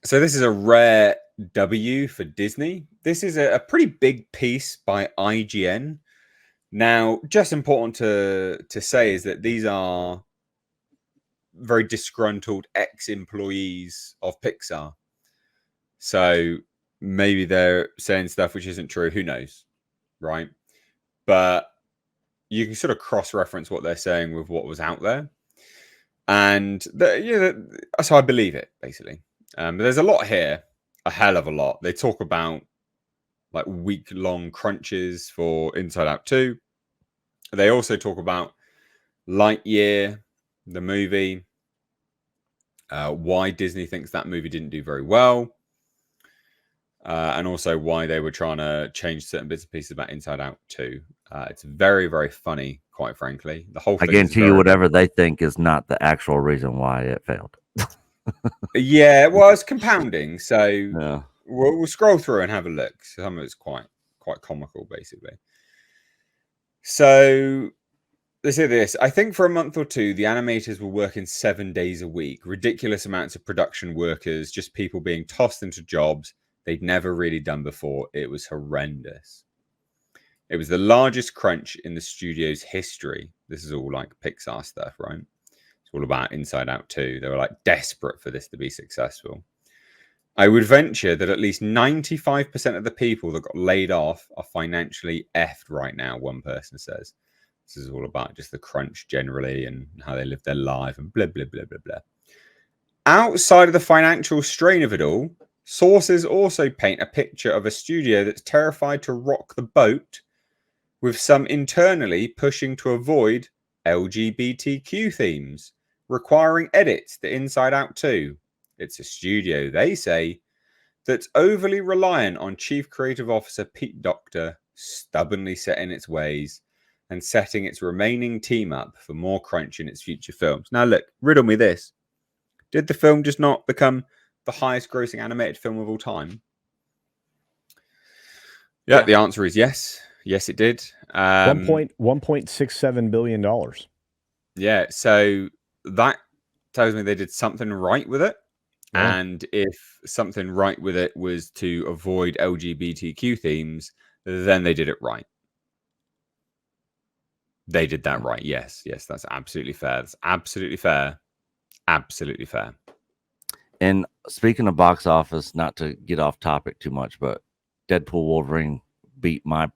So this is a rare W for Disney. This is a pretty big piece by IGN. Now, just important to say is that these are very disgruntled ex-employees of Pixar. So maybe they're saying stuff which isn't true. Who knows, right? But you can sort of cross-reference what they're saying with what was out there, and so I believe it basically. But there's a lot here, a hell of a lot. They talk about like week-long crunches for Inside Out 2. They also talk about Lightyear, the movie, why Disney thinks that movie didn't do very well, and also why they were trying to change certain bits and pieces about Inside Out 2. It's very, very funny, quite frankly. The whole I thing is guarantee you, very... whatever they think is not the actual reason why it failed. Yeah, well, it's compounding. So Yeah. we'll scroll through and have a look. Some of it's quite comical, basically. So they say this. I think for a month or two, the animators were working 7 days a week. Ridiculous amounts of production workers, just people being tossed into jobs they'd never really done before. It was horrendous. It was the largest crunch in the studio's history. This is all like Pixar stuff, right? It's all about Inside Out 2. They were like desperate for this to be successful. I would venture that at least 95% of the people that got laid off are financially effed right now, one person says. This is all about just the crunch generally and how they live their life and blah, blah, blah, blah, blah. Outside of the financial strain of it all, sources also paint a picture of a studio that's terrified to rock the boat, with some internally pushing to avoid LGBTQ themes, requiring edits to Inside Out 2. It's a studio, they say, that's overly reliant on Chief Creative Officer Pete Docter stubbornly set in its ways and setting its remaining team up for more crunch in its future films. Now look, riddle me this. Did the film just not become the highest grossing animated film of all time? Yeah, the answer is yes. Yes, it did. $1.67 billion. Yeah, so that tells me they did something right with it. Yeah. And if something right with it was to avoid LGBTQ themes, then they did it right. They did that right. Yes, that's absolutely fair. That's absolutely fair. Absolutely fair. And speaking of box office, not to get off topic too much, but Deadpool Wolverine beat my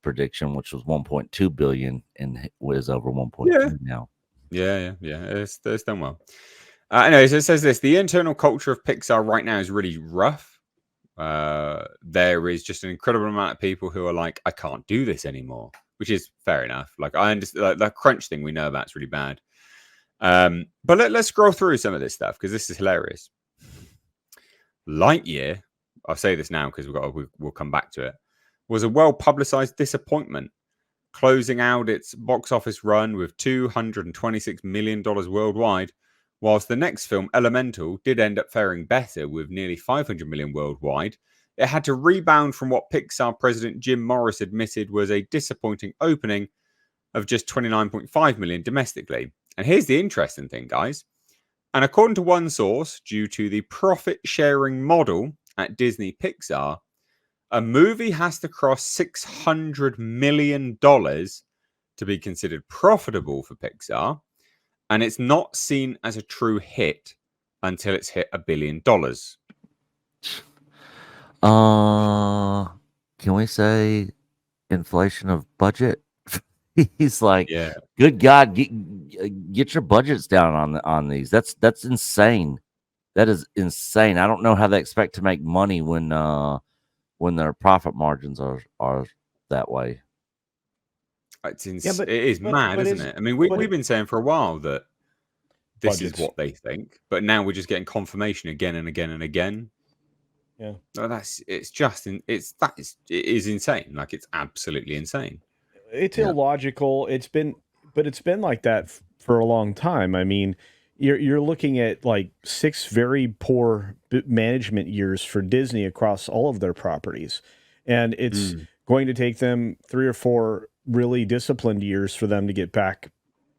prediction, which was 1.2 billion, and was over 1.2 now. Yeah. It's done well. Anyways, it says this: the internal culture of Pixar right now is really rough. There is just an incredible amount of people who are like, I can't do this anymore, which is fair enough. Like, I understand like, that crunch thing we know about is really bad. But let's scroll through some of this stuff because this is hilarious. Lightyear, I'll say this now because we'll come back to it, was a well-publicized disappointment, closing out its box office run with $226 million worldwide, whilst the next film, Elemental, did end up faring better with nearly $500 million worldwide. It had to rebound from what Pixar president Jim Morris admitted was a disappointing opening of just $29.5 million domestically. And here's the interesting thing, guys. And according to one source, due to the profit-sharing model at Disney Pixar, a movie has to cross $600 million to be considered profitable for Pixar, and it's not seen as a true hit until it's hit $1 billion. Can we say inflation of budget? He's like, yeah. Good God, get your budgets down on these. That's insane. That is insane. I don't know how they expect to make money when their profit margins are that way. It is mad, isn't it? I mean, we've been saying for a while that this is what they think, but now we're just getting confirmation again and again and again. Yeah, it is insane. Like, it's absolutely insane. It's illogical. It's been like that for a long time. I mean, you're looking at like 6 very poor management years for Disney across all of their properties, and it's going to take them 3 or 4 really disciplined years for them to get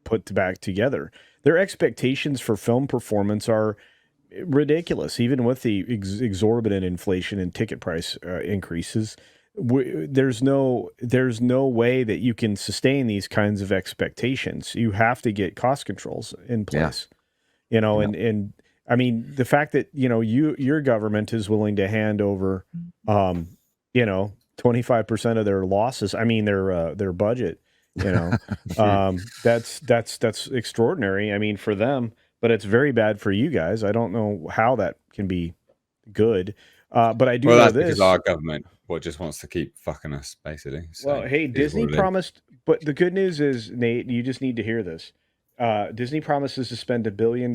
put back together. Their expectations for film performance are ridiculous. Even with the exorbitant inflation and ticket price increases, there's no way that you can sustain these kinds of expectations. You have to get cost controls in place. You know, and I mean the fact that your government is willing to hand over, 25% of their losses. I mean their budget. That's extraordinary. I mean for them, but it's very bad for you guys. I don't know how that can be good. But I do know that's this. because our government just wants to keep fucking us, basically. So well, hey, Disney promised, but the good news is, Nate, you just need to hear this. Disney promises to spend $1 billion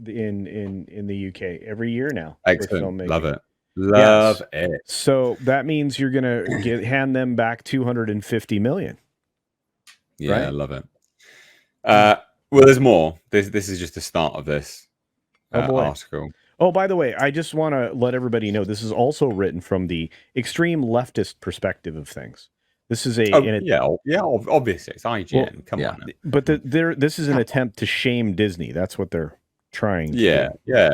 in the UK every year now. Excellent, love it, love it. So that means you're gonna hand them back $250 million. Yeah, right? I love it. Well, there's more. This is just the start of this article. Oh, by the way, I just want to let everybody know this is also written from the extreme leftist perspective of things. This is obviously it's IGN. Well, come on. Now. But this is an attempt to shame Disney. That's what they're trying to do. Yeah.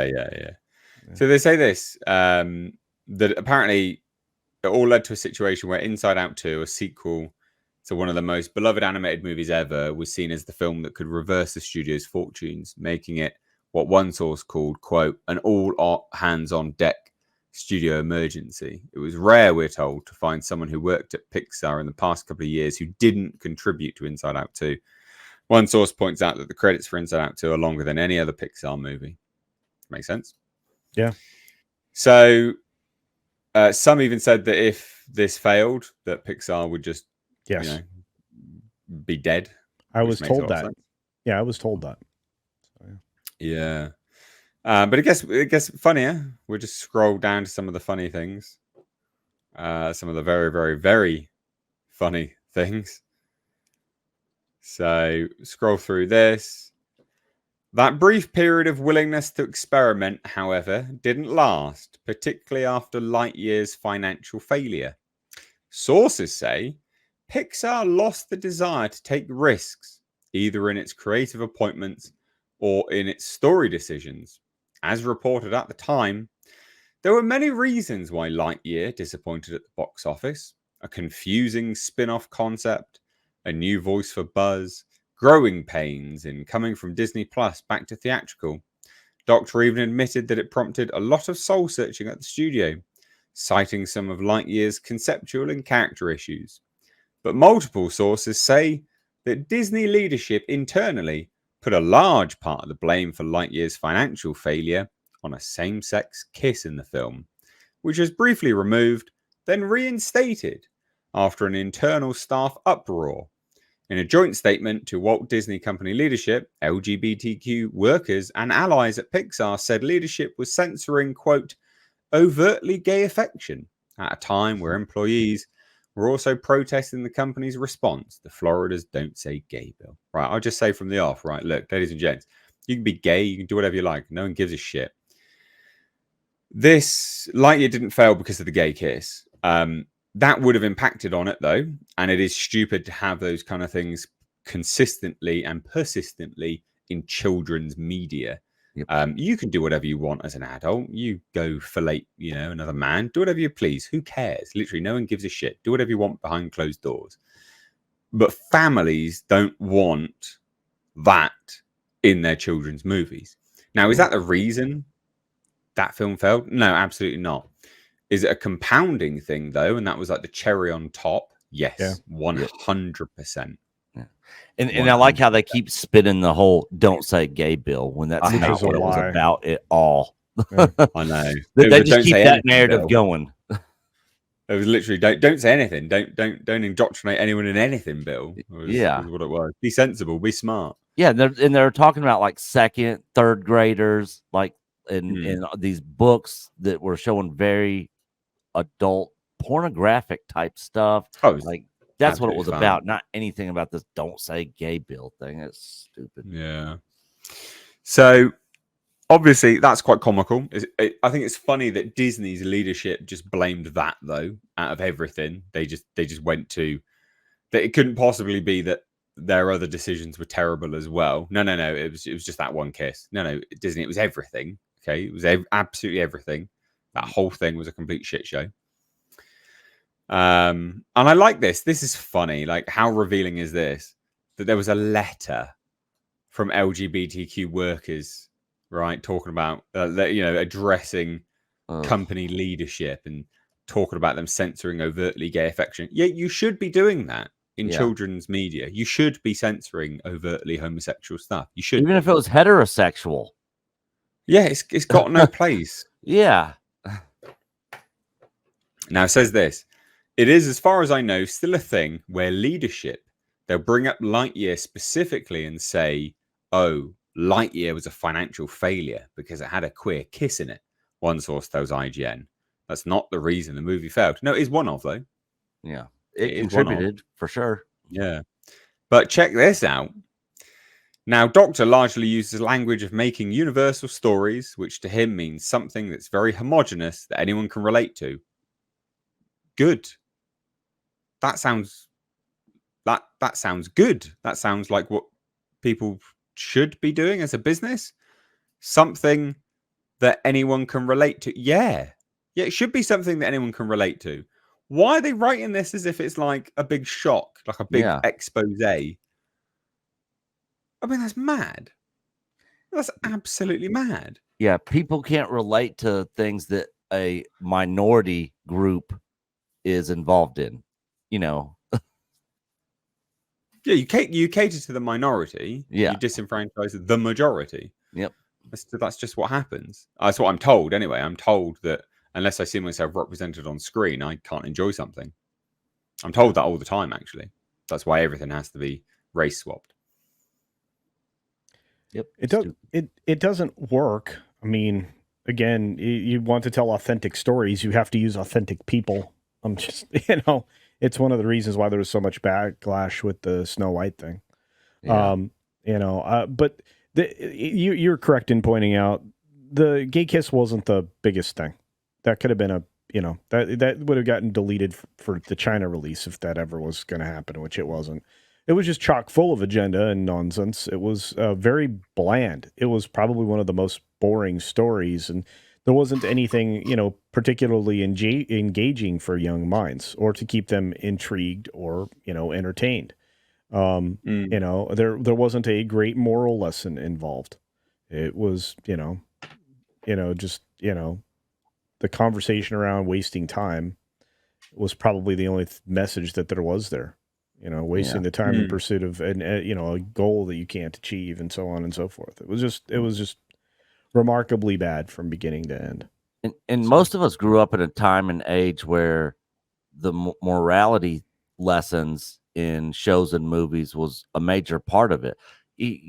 So they say this, that apparently it all led to a situation where Inside Out 2, a sequel to one of the most beloved animated movies ever, was seen as the film that could reverse the studio's fortunes, making it what one source called, quote, an all hands on deck studio emergency. It was rare, we're told, to find someone who worked at Pixar in the past couple of years who didn't contribute to Inside Out 2. One source points out that the credits for Inside Out 2 are longer than any other Pixar movie. Makes sense? Yeah. So some even said that if this failed, that Pixar would just be dead. I was told that. Yeah, I was told that. Yeah. But it gets funnier. We'll just scroll down to some of the funny things. Some of the very, very, very funny things. So scroll through this. That brief period of willingness to experiment, however, didn't last, particularly after Lightyear's financial failure. Sources say Pixar lost the desire to take risks, either in its creative appointments or in its story decisions. As reported at the time, there were many reasons why Lightyear disappointed at the box office. A confusing spin-off concept, a new voice for Buzz, growing pains in coming from Disney Plus back to theatrical. Doctor even admitted that it prompted a lot of soul-searching at the studio, citing some of Lightyear's conceptual and character issues. But multiple sources say that Disney leadership internally put a large part of the blame for Lightyear's financial failure on a same-sex kiss in the film, which was briefly removed, then reinstated after an internal staff uproar. In a joint statement to Walt Disney Company leadership, LGBTQ workers and allies at Pixar said leadership was censoring, quote, overtly gay affection at a time where employees were also protesting the company's response to Florida's Don't Say Gay bill. Right, I'll just say from the off, right, look, ladies and gents, you can be gay, you can do whatever you like. No one gives a shit. This Lightyear didn't fail because of the gay kiss. That would have impacted on it, though, and it is stupid to have those kind of things consistently and persistently in children's media. Yep. You can do whatever you want as an adult. You go fillet, another man. Do whatever you please. Who cares? Literally, no one gives a shit. Do whatever you want behind closed doors. But families don't want that in their children's movies. Now, is that the reason that film failed? No, absolutely not. Is it a compounding thing, though? And that was like the cherry on top? Yes, 100%. Yeah. And I like how they keep spinning the whole "don't say gay" bill when that's not what it was about at all. Yeah. I know they just keep that narrative going. It was literally don't say anything. Don't indoctrinate anyone in anything, Bill. Was what it was. Be sensible. Be smart. Yeah, they're talking about like second, third graders, like in these books that were showing very adult pornographic type stuff. Oh, like that's what it was about, not anything about this "don't say gay" bill thing. It's stupid. Yeah. So obviously that's quite comical. I think it's funny that Disney's leadership just blamed that, though, out of everything. They just went to that. It couldn't possibly be that their other decisions were terrible as well. No. It was just that one kiss. No, Disney. It was everything. Okay, it was absolutely everything. That whole thing was a complete shit show. And I like this. This is funny. Like, how revealing is this? That there was a letter from LGBTQ workers, right, talking about, addressing company leadership and talking about them censoring overtly gay affection. Yeah, you should be doing that in children's media. You should be censoring overtly homosexual stuff. You should, even if it was heterosexual. Yeah, it's got no place. Yeah. Now it says this. It is, as far as I know, still a thing where leadership, they'll bring up Lightyear specifically and say, oh, Lightyear was a financial failure because it had a queer kiss in it. One source tells IGN. That's not the reason the movie failed. No, it is one of, though. Yeah. It contributed, for sure. Yeah. But check this out. Now, Doctor largely uses language of making universal stories, which to him means something that's very homogenous that anyone can relate to. Good. That sounds good. That sounds like what people should be doing as a business. Something that anyone can relate to. Yeah, it should be something that anyone can relate to. Why are they writing this as if it's like a big shock, like a big expose? I mean, that's mad. That's absolutely mad. Yeah, people can't relate to things that a minority group is involved in, Yeah, you cater to the minority. Yeah. You disenfranchise the majority. Yep. That's just what happens. That's what I'm told anyway. I'm told that unless I see myself represented on screen, I can't enjoy something. I'm told that all the time, actually. That's why everything has to be race swapped. Yep. It doesn't work. I mean, again, you want to tell authentic stories, you have to use authentic people. I'm just, it's one of the reasons why there was so much backlash with the Snow White thing. Yeah. But you're correct in pointing out the gay kiss wasn't the biggest thing. That could have been that would have gotten deleted for the China release if that ever was going to happen, which it wasn't. It was just chock full of agenda and nonsense. It was very bland. It was probably one of the most boring stories, and there wasn't anything, particularly engaging for young minds or to keep them intrigued or, entertained. There wasn't a great moral lesson involved. It was, the conversation around wasting time was probably the only message that there was there. Wasting the time in pursuit of a goal that you can't achieve, and so on and so forth. It was just remarkably bad from beginning to end. And most of us grew up in a time and age where the morality lessons in shows and movies was a major part of it.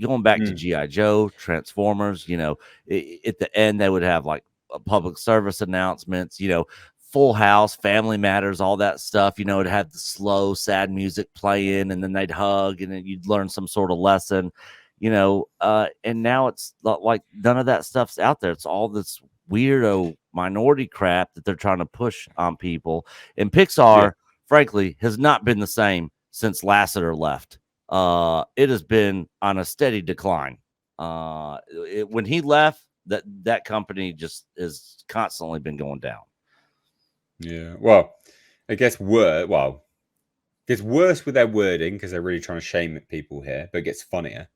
Going back to G.I. Joe, Transformers, at the end they would have like public service announcements, Full House, Family Matters, all that stuff. It had the slow, sad music playing, and then they'd hug, and then you'd learn some sort of lesson, and now it's like none of that stuff's out there. It's all this weirdo minority crap that they're trying to push on people. And Pixar, frankly, has not been the same since Lasseter left. It has been on a steady decline. When he left, that company just has constantly been going down. Yeah, well, it gets worse. Well, it gets worse with their wording because they're really trying to shame people here, but it gets funnier.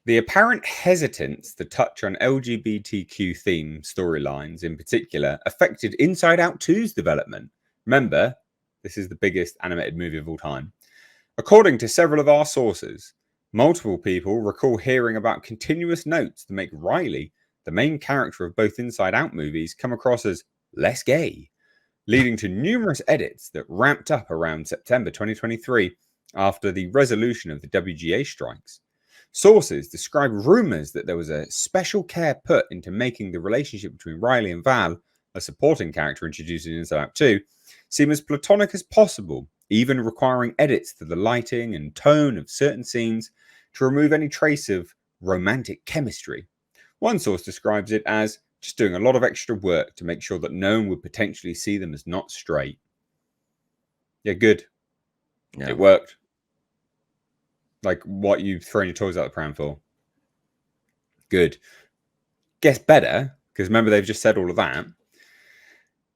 The apparent hesitance to touch on LGBTQ theme storylines in particular affected Inside Out 2's development. Remember, this is the biggest animated movie of all time. According to several of our sources, multiple people recall hearing about continuous notes to make Riley, the main character of both Inside Out movies, come across as less gay, leading to numerous edits that ramped up around September 2023 after the resolution of the WGA strikes. Sources describe rumors that there was a special care put into making the relationship between Riley and Val, a supporting character introduced in Inside Out 2, seem as platonic as possible, even requiring edits to the lighting and tone of certain scenes to remove any trace of romantic chemistry. One source describes it as just doing a lot of extra work to make sure that no one would potentially see them as not straight. Yeah, good. Yeah. It worked. Like what you throwing your toys out the pram for. Good. Gets better because remember, they've just said all of that.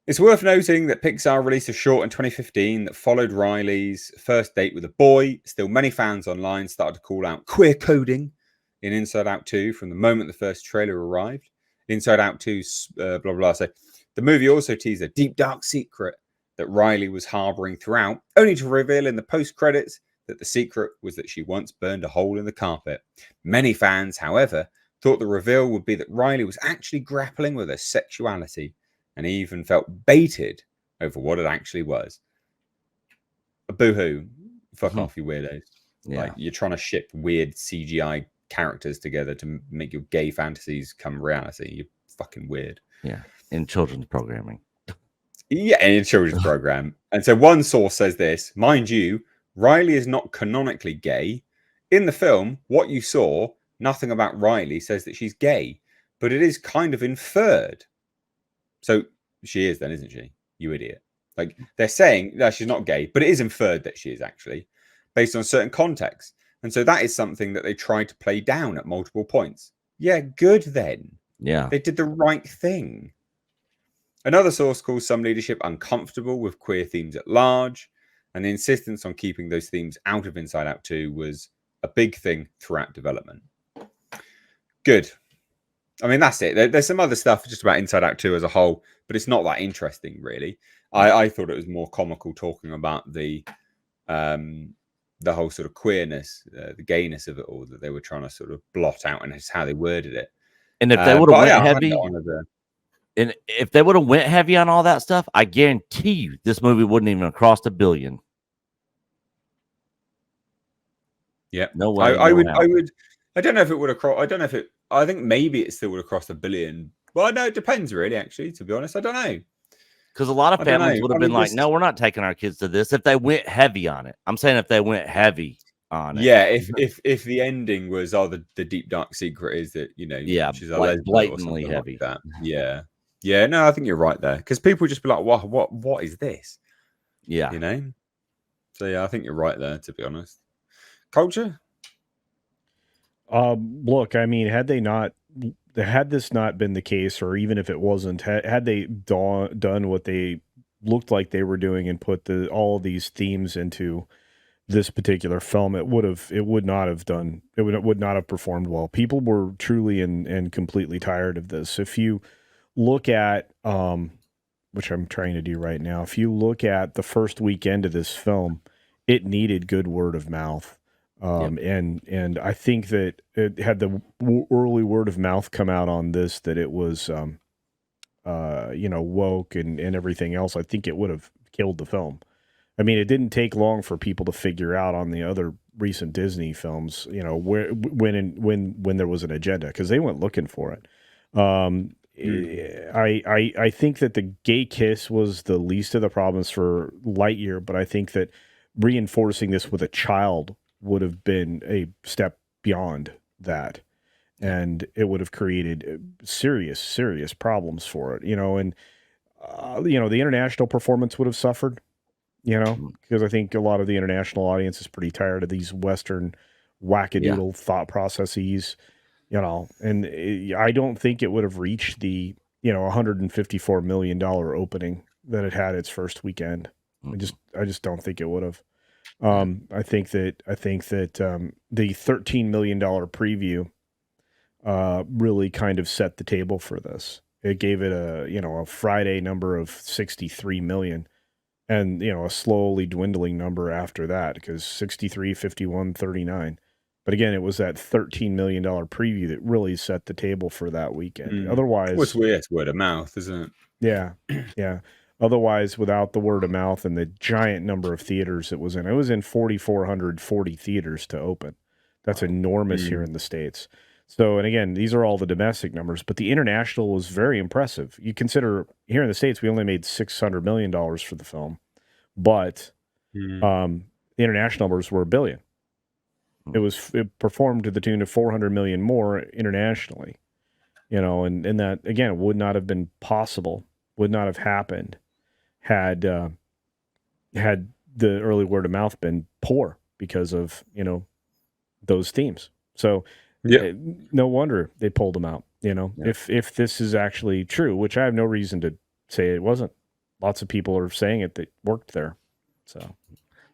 It's worth noting that Pixar released a short in 2015 that followed Riley's first date with a boy. Still, many fans online started to call out queer coding in Inside Out 2 from the moment the first trailer arrived. Inside Out 2's blah, blah, blah. So the movie also teased a deep, dark secret that Riley was harboring throughout, only to reveal in the post-credits that the secret was that she once burned a hole in the carpet. Many fans, however, thought the reveal would be that Riley was actually grappling with her sexuality, and even felt baited over what it actually was. Boo-hoo. Fuck off, you weirdos. Yeah. Like, you're trying to ship weird CGI characters together to make your gay fantasies come reality. You're fucking weird. Yeah, in children's programming. Yeah, in a children's program. And so one source says this, mind you, Riley is not canonically gay. In the film, what you saw, nothing about Riley says that she's gay, but it is kind of inferred. So she is then, isn't she? You idiot. Like, they're saying that she's not gay, but it is inferred that she is actually, based on certain contexts. And so that is something that they tried to play down at multiple points. Yeah, good then. Yeah. They did the right thing. Another source calls some leadership uncomfortable with queer themes at large, and the insistence on keeping those themes out of Inside Out 2 was a big thing throughout development. Good. I mean, that's it. There's some other stuff just about Inside Out 2 as a whole, but it's not that interesting, really. I thought it was more comical talking about the whole sort of queerness, the gayness of it all that they were trying to sort of blot out, and it's how they worded it. And if they would have went heavy, and if they would have went heavy on all that stuff, I guarantee you this movie wouldn't even have crossed $1 billion. Yeah, no way. I would. I don't know if it would have crossed. I don't know if it. I think maybe it still would have crossed $1 billion. Well, no, it depends, really. Actually, to be honest, I don't know. Because a lot of families would have been like, "No, we're not taking our kids to this." If they went heavy on it, I'm saying if they went heavy on it. Yeah, if the ending was, the deep dark secret is that she's a lesbian blatantly heavy. Like that. Yeah. No, I think you're right there because people would just be like, "What is this?" Yeah, So yeah, I think you're right there. To be honest, culture. Look, I mean, had this not been the case, or even if it wasn't, had they done what they looked like they were doing and put all of these themes into this particular film, it would not have performed well. People were truly and completely tired of this. If you look at, which I'm trying to do right now, if you look at the first weekend of this film, it needed good word of mouth. And I think that it had the early word of mouth come out on this, that it was, woke and everything else. I think it would have killed the film. I mean, it didn't take long for people to figure out on the other recent Disney films, when there was an agenda, because they went looking for it. I think that the gay kiss was the least of the problems for Lightyear, but I think that reinforcing this with a child would have been a step beyond that, and it would have created serious problems for it, and the international performance would have suffered, because I think a lot of the international audience is pretty tired of these Western wackadoodle thought processes, and I don't think it would have reached the $154 million opening that it had its first weekend. I just don't think it would have. I think that the $13 million preview really kind of set the table for this. It gave it a Friday number of 63 million, and a slowly dwindling number after that, because 63, 51, 39. But again, it was that $13 million preview that really set the table for that weekend. Otherwise, it's weird. It's word of mouth, isn't it? Yeah. Otherwise, without the word of mouth and the giant number of theaters it was in 4,440 theaters to open. That's enormous here in the States. So, and again, these are all the domestic numbers, but the international was very impressive. You consider here in the States, we only made $600 million for the film, but the international numbers were $1 billion. It performed to the tune of 400 million more internationally, and that, again, would not have been possible, would not have happened had the early word of mouth been poor because of those themes. So no wonder they pulled them out. if this is actually true, which I have no reason to say it wasn't. Lots of people are saying it that worked there. So,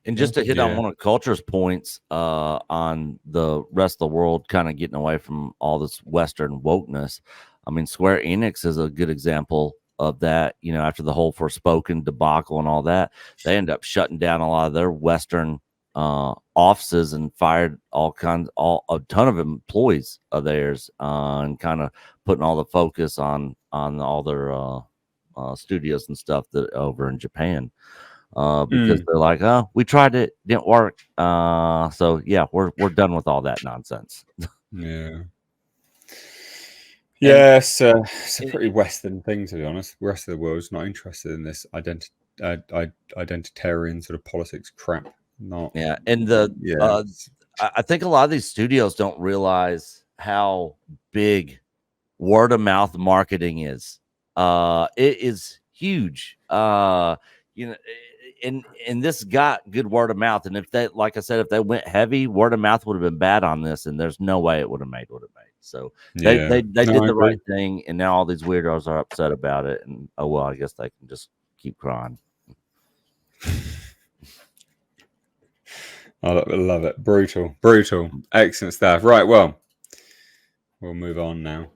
and just to hit on one of Culture's points on the rest of the world kind of getting away from all this Western wokeness, I mean, Square Enix is a good example of that. After the whole Forspoken debacle and all that, they end up shutting down a lot of their Western offices and fired a ton of employees of theirs, and kind of putting all the focus on all their studios and stuff that over in Japan. Because they're like, oh, we tried it, didn't work. So yeah, we're done with all that nonsense. Yeah. Yes, it's a pretty Western thing, to be honest. The rest of the world's not interested in this identitarian sort of politics crap. Not. Yeah, and I think a lot of these studios don't realize how big word of mouth marketing is. It is huge. And this got good word of mouth. And if they, like I said, if they went heavy, word of mouth would have been bad on this, and there's no way it would have made what it made. So they did the right thing, and now all these weirdos are upset about it. And oh well, I guess they can just keep crying. I love it. Brutal. Excellent stuff. Right, well, we'll move on now.